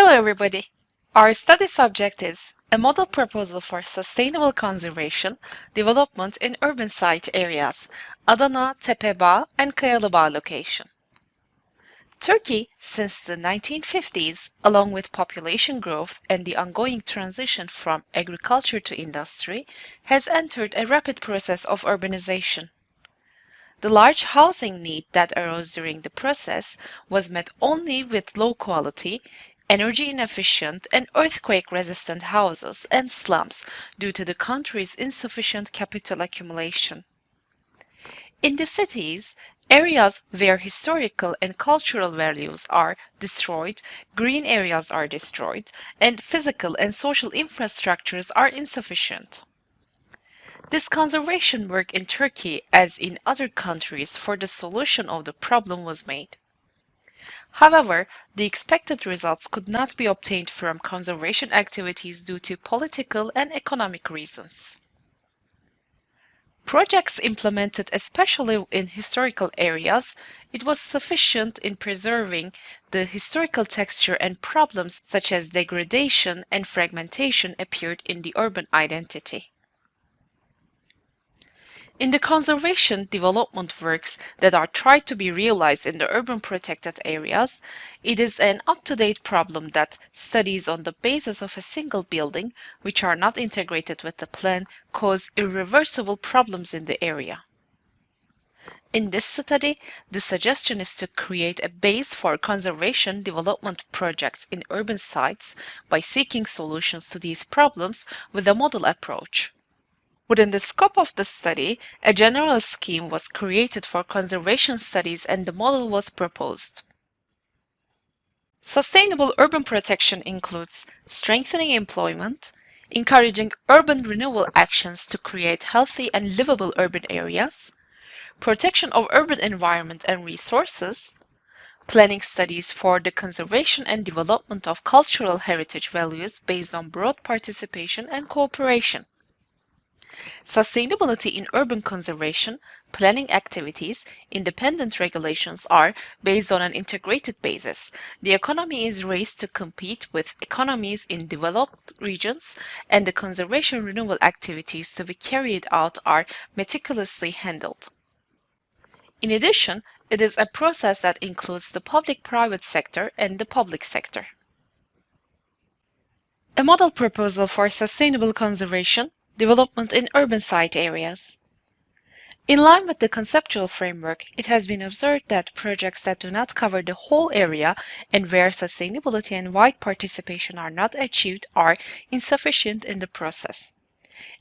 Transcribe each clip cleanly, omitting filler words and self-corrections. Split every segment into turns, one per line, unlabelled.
Hello everybody! Our study subject is a model proposal for sustainable conservation development in urban site areas, Adana Tepebag and Kayalibag location. Turkey, since the 1950s, along with population growth and the ongoing transition from agriculture to industry, has entered a rapid process of urbanization. The large housing need that arose during the process was met only with low quality, energy inefficient, and earthquake resistant houses and slums due to the country's insufficient capital accumulation. In the cities, areas where historical and cultural values are destroyed, green areas are destroyed, and physical and social infrastructures are insufficient. This conservation work in Turkey, as in other countries, for the solution of the problem was made. However, the expected results could not be obtained from conservation activities due to political and economic reasons. Projects implemented especially in historical areas, it was sufficient in preserving the historical texture and problems such as degradation and fragmentation appeared in the urban identity. In the conservation development works that are tried to be realized in the urban protected areas, it is an up-to-date problem that studies on the basis of a single building, which are not integrated with the plan, cause irreversible problems in the area. In this study, the suggestion is to create a base for conservation development projects in urban sites by seeking solutions to these problems with a model approach. Within the scope of the study, a general scheme was created for conservation studies and the model was proposed. Sustainable urban protection includes strengthening employment, encouraging urban renewal actions to create healthy and livable urban areas, protection of urban environment and resources, planning studies for the conservation and development of cultural heritage values based on broad participation and cooperation. Sustainability in urban conservation, planning activities, independent regulations are based on an integrated basis. The economy is raised to compete with economies in developed regions, and the conservation renewal activities to be carried out are meticulously handled. In addition, it is a process that includes the public-private sector and the public sector. A model proposal for sustainable conservation development in urban site areas. In line with the conceptual framework, it has been observed that projects that do not cover the whole area and where sustainability and wide participation are not achieved are insufficient in the process.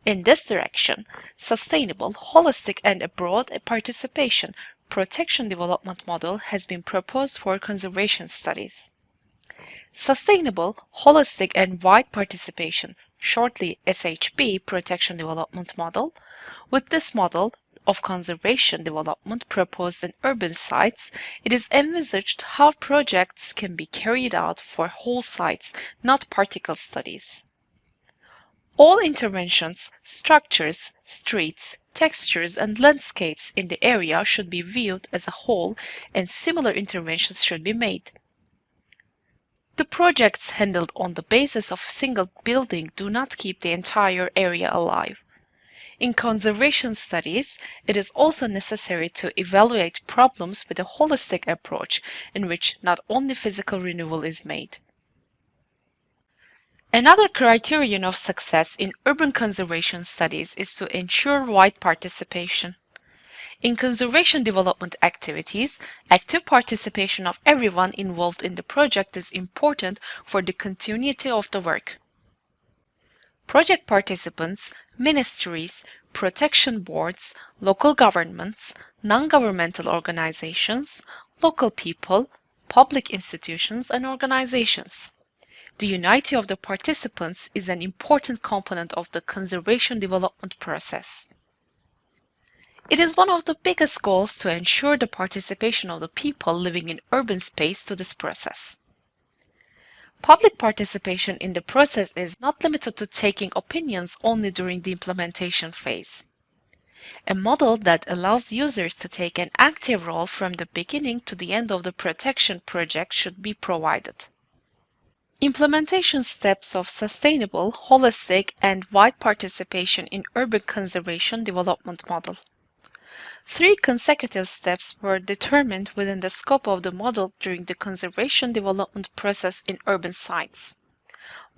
In this direction, sustainable, holistic, and a broad participation protection development model has been proposed for conservation studies. Sustainable, holistic, and wide participation, shortly SHB protection development model. With this model of conservation development proposed in urban sites, it is envisaged how projects can be carried out for whole sites, not particle studies. All interventions, structures, streets, textures, and landscapes in the area should be viewed as a whole, and similar interventions should be made. The projects handled on the basis of a single building do not keep the entire area alive. In conservation studies, it is also necessary to evaluate problems with a holistic approach in which not only physical renewal is made. Another criterion of success in urban conservation studies is to ensure wide participation. In conservation development activities, active participation of everyone involved in the project is important for the continuity of the work. Project participants, ministries, protection boards, local governments, non-governmental organizations, local people, public institutions, and organizations. The unity of the participants is an important component of the conservation development process. It is one of the biggest goals to ensure the participation of the people living in urban space to this process. Public participation in the process is not limited to taking opinions only during the implementation phase. A model that allows users to take an active role from the beginning to the end of the protection project should be provided. Implementation steps of sustainable, holistic, and wide participation in urban conservation development model. Three consecutive steps were determined within the scope of the model during the conservation development process in urban sites.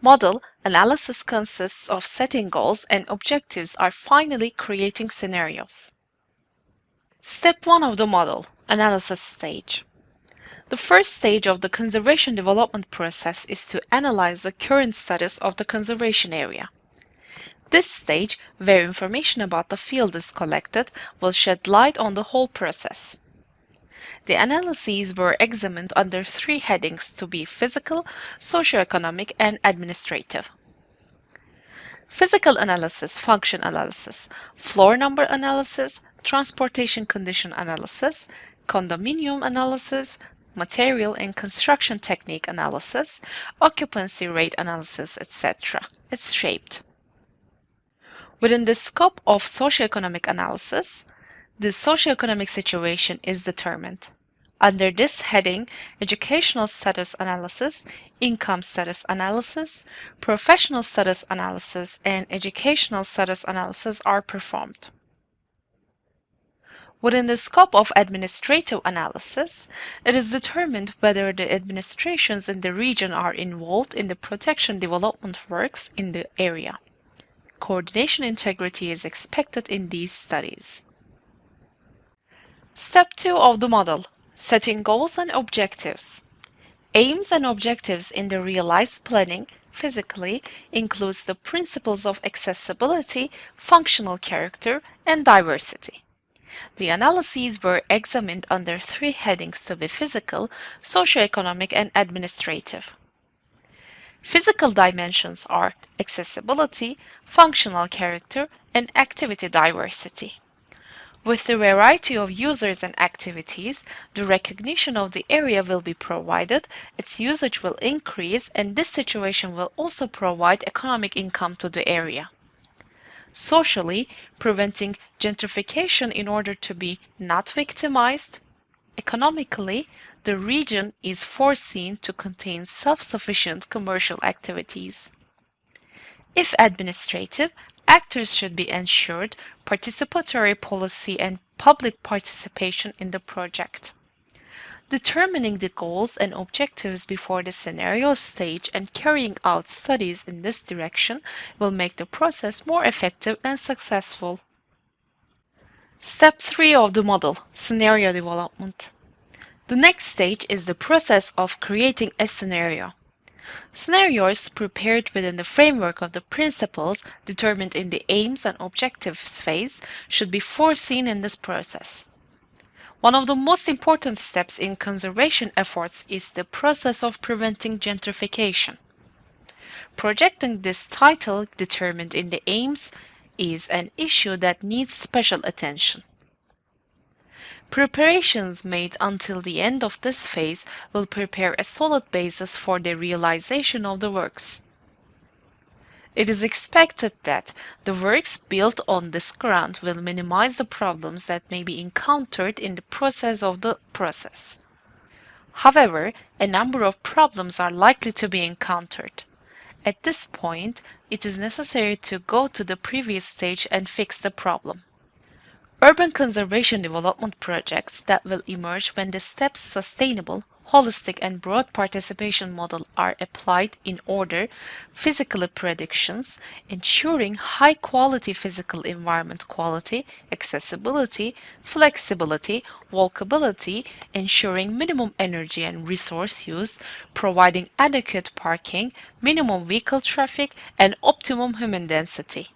Model analysis consists of setting goals and objectives are finally creating scenarios. Step 1 of the model, analysis stage. The first stage of the conservation development process is to analyze the current status of the conservation area. This stage, where information about the field is collected, will shed light on the whole process. The analyses were examined under three headings to be physical, socioeconomic, and administrative. Physical analysis, function analysis, floor number analysis, transportation condition analysis, condominium analysis, material and construction technique analysis, occupancy rate analysis, etc. It's shaped. Within the scope of socioeconomic analysis, the socioeconomic situation is determined. Under this heading, educational status analysis, income status analysis, professional status analysis, and educational status analysis are performed. Within the scope of administrative analysis, it is determined whether the administrations in the region are involved in the protection development works in the area. Coordination integrity is expected in these studies. Step 2 of the model, setting goals and objectives. Aims and objectives in the realized planning physically includes the principles of accessibility, functional character, and diversity. The analyses were examined under three headings to be physical, socioeconomic, and administrative. Physical dimensions are accessibility, functional character, and activity diversity. With the variety of users and activities, the recognition of the area will be provided, its usage will increase, and this situation will also provide economic income to the area. Socially, preventing gentrification in order to be not victimized. Economically, the region is foreseen to contain self-sufficient commercial activities. If administrative, actors should be ensured participatory policy and public participation in the project. Determining the goals and objectives before the scenario stage and carrying out studies in this direction will make the process more effective and successful. Step 3 of the model, scenario development. The next stage is the process of creating a scenario. Scenarios prepared within the framework of the principles determined in the aims and objectives phase should be foreseen in this process. One of the most important steps in conservation efforts is the process of preventing gentrification. Projecting this title determined in the aims is an issue that needs special attention. Preparations made until the end of this phase will prepare a solid basis for the realization of the works. It is expected that the works built on this ground will minimize the problems that may be encountered in the process of the process. However, a number of problems are likely to be encountered. At this point, it is necessary to go to the previous stage and fix the problem. Urban conservation development projects that will emerge when the steps sustainable, holistic and broad participation model are applied in order physical predictions, ensuring high quality physical environment quality, accessibility, flexibility, walkability, ensuring minimum energy and resource use, providing adequate parking, minimum vehicle traffic, and optimum human density.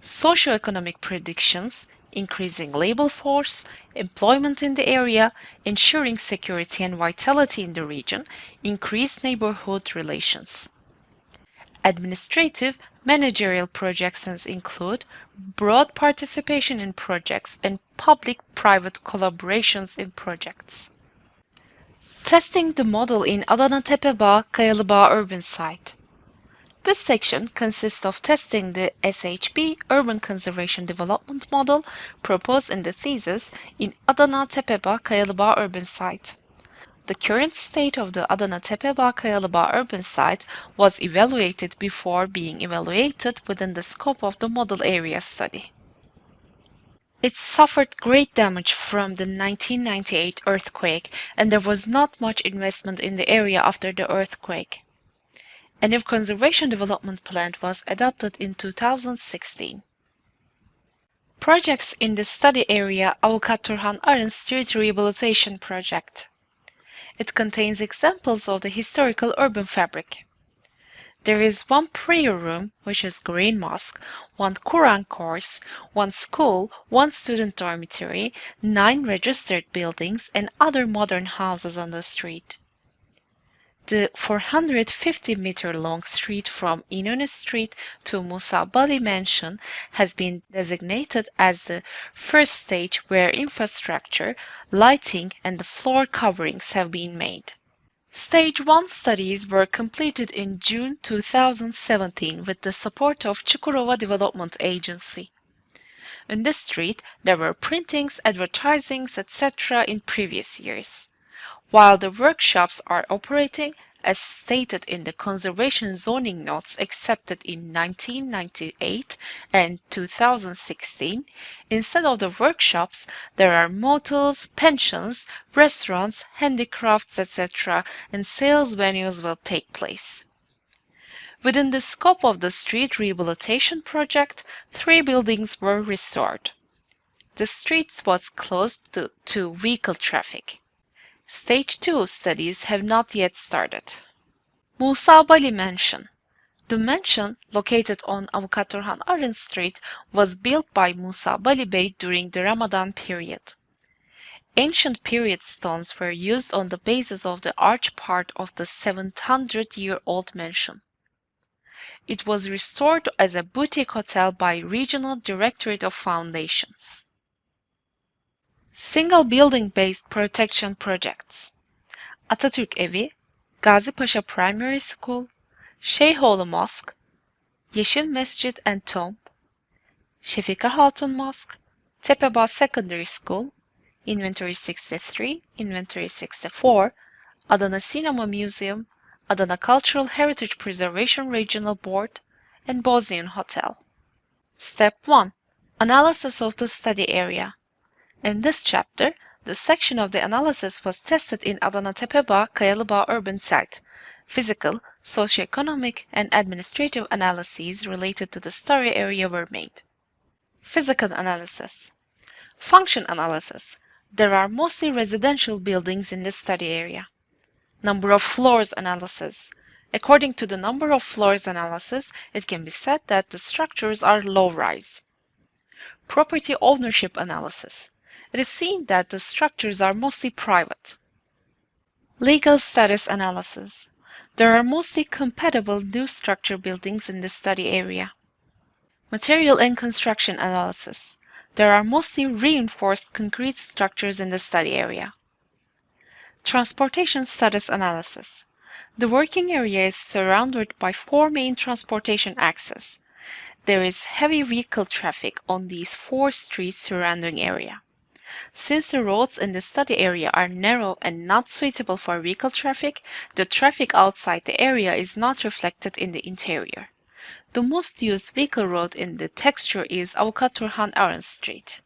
Socioeconomic predictions, increasing labor force, employment in the area, ensuring security and vitality in the region, increased neighborhood relations. Administrative, managerial projections include broad participation in projects and public-private collaborations in projects. Testing the model in Adana Tepebag-Kayalibag urban site. This section consists of testing the SHB Urban Conservation Development Model proposed in the thesis in Adana Tepebag-Kayalibag urban site. The current state of the Adana Tepebag-Kayalibag urban site was evaluated before being evaluated within the scope of the model area study. It suffered great damage from the 1998 earthquake, and there was not much investment in the area after the earthquake. A new conservation development plan was adopted in 2016. Projects in the study area Avukat Turhan Arın Street Rehabilitation Project. It contains examples of the historical urban fabric. There is one prayer room, which is Green Mosque, one Quran course, one school, one student dormitory, 9 registered buildings, and other modern houses on the street. The 450-meter-long street from İnönü Street to Musa Bali Mansion has been designated as the first stage where infrastructure, lighting, and the floor coverings have been made. Stage 1 studies were completed in June 2017 with the support of Çukurova Development Agency. In this street, there were printings, advertisings, etc. in previous years. While the workshops are operating, as stated in the conservation zoning notes accepted in 1998 and 2016, instead of the workshops, there are motels, pensions, restaurants, handicrafts, etc., and sales venues will take place. Within the scope of the street rehabilitation project, 3 buildings were restored. The streets was closed to vehicle traffic. Stage 2 studies have not yet started. Musa Bali Mansion. The mansion, located on Avukat Turhan Arın Street, was built by Musa Bali Bey during the Ramadan period. Ancient period stones were used on the basis of the arch part of the 700-year-old mansion. It was restored as a boutique hotel by Regional Directorate of Foundations. Single building-based protection projects. Atatürk Evi, Gazi Paşa Primary School, Şeyhoğlu Mosque, Yeşil Mescid and Tomb, Şefika Hatun Mosque, Tepebag Secondary School, Inventory 63, Inventory 64, Adana Cinema Museum, Adana Cultural Heritage Preservation Regional Board, and Bosnian Hotel. Step 1. Analysis of the study area. In this chapter, the section of the analysis was tested in Adana Tepebag-Kayalibag urban site. Physical, socioeconomic, and administrative analyses related to the study area were made. Physical analysis. Function analysis. There are mostly residential buildings in the study area. Number of floors analysis. According to the number of floors analysis, it can be said that the structures are low-rise. Property ownership analysis. It is seen that the structures are mostly private. Legal status analysis. There are mostly compatible new structure buildings in the study area. Material and construction analysis. There are mostly reinforced concrete structures in the study area. Transportation status analysis. The working area is surrounded by 4 main transportation axes. There is heavy vehicle traffic on these 4 streets surrounding area. Since the roads in the study area are narrow and not suitable for vehicle traffic, the traffic outside the area is not reflected in the interior. The most used vehicle road in the texture is Avukat Turhan Arın Street.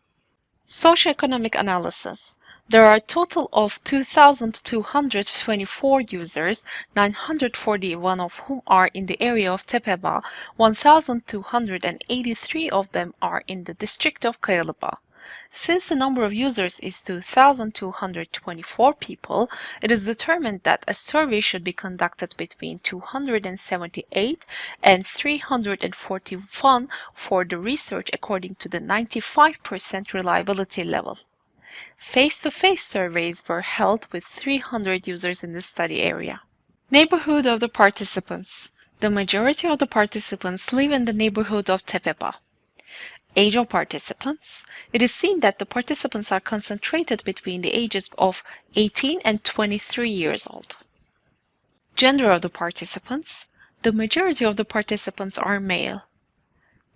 Socioeconomic analysis. There are a total of 2,224 users, 941 of whom are in the area of Tepebag, 1,283 of them are in the district of Kayalibag. Since the number of users is 2,224 people, it is determined that a survey should be conducted between 278 and 341 for the research according to the 95% reliability level. Face-to-face surveys were held with 300 users in the study area. Neighborhood of the participants. The majority of the participants live in the neighborhood of Tepebag. Age of participants. It is seen that the participants are concentrated between the ages of 18 and 23 years old. Gender of the participants. The majority of the participants are male.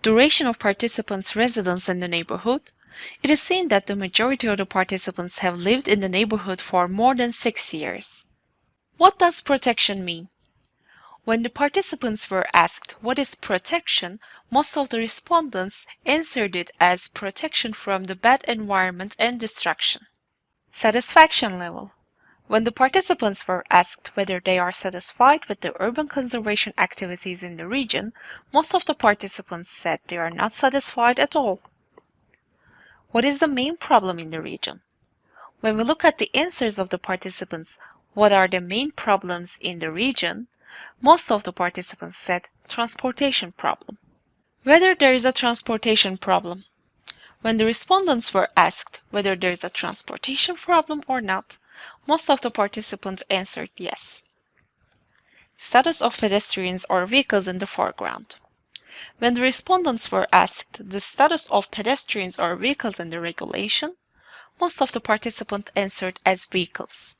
Duration of participants' residence in the neighborhood. It is seen that the majority of the participants have lived in the neighborhood for more than 6 years. What does protection mean? When the participants were asked what is protection, most of the respondents answered it as protection from the bad environment and destruction. Satisfaction level. When the participants were asked whether they are satisfied with the urban conservation activities in the region, most of the participants said they are not satisfied at all. What is the main problem in the region? When we look at the answers of the participants, what are the main problems in the region? Most of the participants said transportation problem. Whether there is a transportation problem. When the respondents were asked whether there is a transportation problem or not, most of the participants answered yes. Status of pedestrians or vehicles in the foreground. When the respondents were asked the status of pedestrians or vehicles in the regulation, most of the participants answered as vehicles.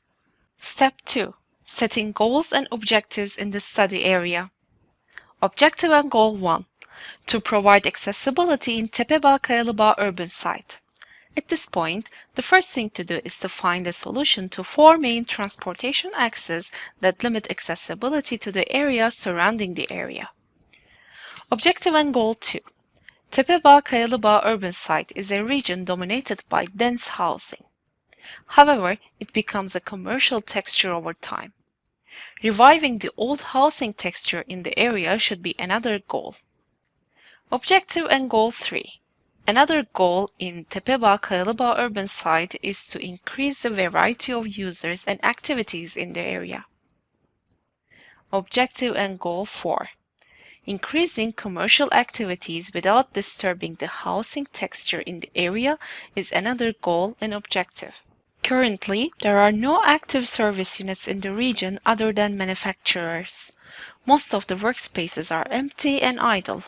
Step 2. Setting goals and objectives in the study area. Objective and Goal 1. To provide accessibility in Tepebag-Kayalibag urban site. At this point, the first thing to do is to find a solution to 4 main transportation axes that limit accessibility to the area surrounding the area. Objective and Goal 2. Tepebag-Kayalibag urban site is a region dominated by dense housing. However, it becomes a commercial texture over time. Reviving the old housing texture in the area should be another goal. Objective and Goal 3. Another goal in Tepebag-Kayalibag urban site is to increase the variety of users and activities in the area. Objective and Goal 4. Increasing commercial activities without disturbing the housing texture in the area is another goal and objective. Currently, there are no active service units in the region other than manufacturers. Most of the workspaces are empty and idle.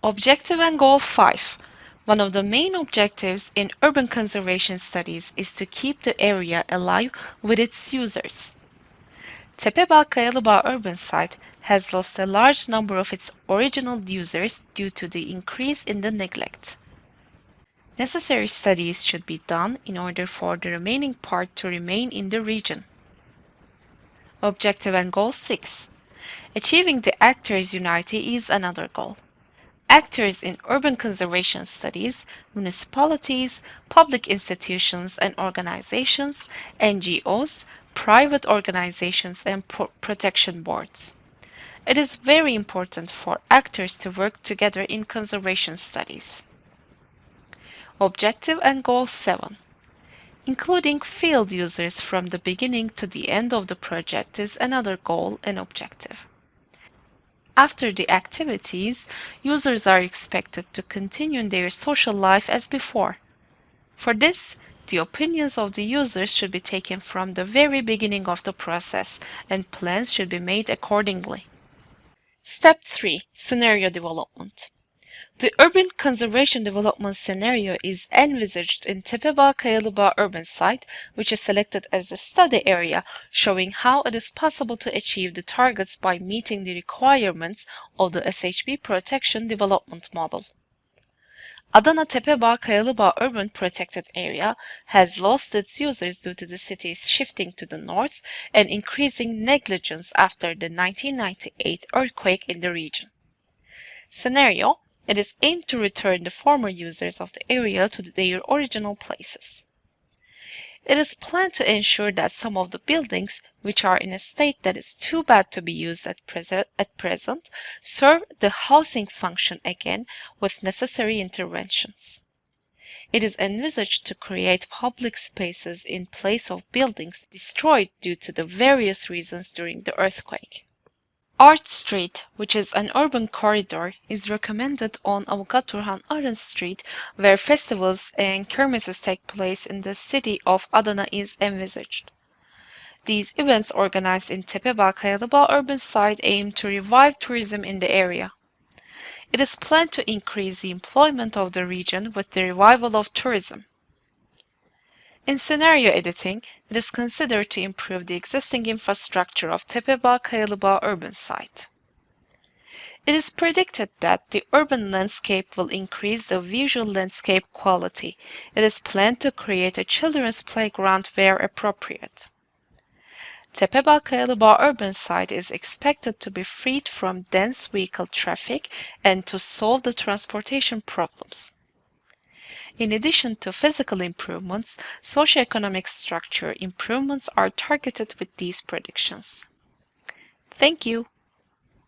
Objective and Goal 5. One of the main objectives in urban conservation studies is to keep the area alive with its users. Tepebag-Kayalibag urban site has lost a large number of its original users due to the increase in the neglect. Necessary studies should be done in order for the remaining part to remain in the region. Objective and Goal 6. Achieving the actors' unity is another goal. Actors in urban conservation studies, municipalities, public institutions and organizations, NGOs, private organizations and protection boards. It is very important for actors to work together in conservation studies. Objective and Goal 7. Including field users from the beginning to the end of the project is another goal and objective. After the activities, users are expected to continue their social life as before. For this, the opinions of the users should be taken from the very beginning of the process, and plans should be made accordingly. Step 3. Scenario development. The urban conservation development scenario is envisaged in Tepebag-Kayalibag urban site, which is selected as the study area, showing how it is possible to achieve the targets by meeting the requirements of the SHB protection development model. Adana Tepebag-Kayalibag urban protected area has lost its users due to the city's shifting to the north and increasing negligence after the 1998 earthquake in the region. Scenario: it is aimed to return the former users of the area to their original places. It is planned to ensure that some of the buildings, which are in a state that is too bad to be used at present, serve the housing function again with necessary interventions. It is envisaged to create public spaces in place of buildings destroyed due to the various reasons during the earthquake. Art Street, which is an urban corridor, is recommended on Avukat Turhan Arın Street, where festivals and kermeses take place in the city of Adana is envisaged. These events organized in Tepebag-Kayalibag urban site aim to revive tourism in the area. It is planned to increase the employment of the region with the revival of tourism. In scenario editing, it is considered to improve the existing infrastructure of Tepebag-Kayalibag urban site. It is predicted that the urban landscape will increase the visual landscape quality. It is planned to create a children's playground where appropriate. Tepebag-Kayalibag urban site is expected to be freed from dense vehicle traffic and to solve the transportation problems. In addition to physical improvements, socioeconomic structure improvements are targeted with these predictions. Thank you.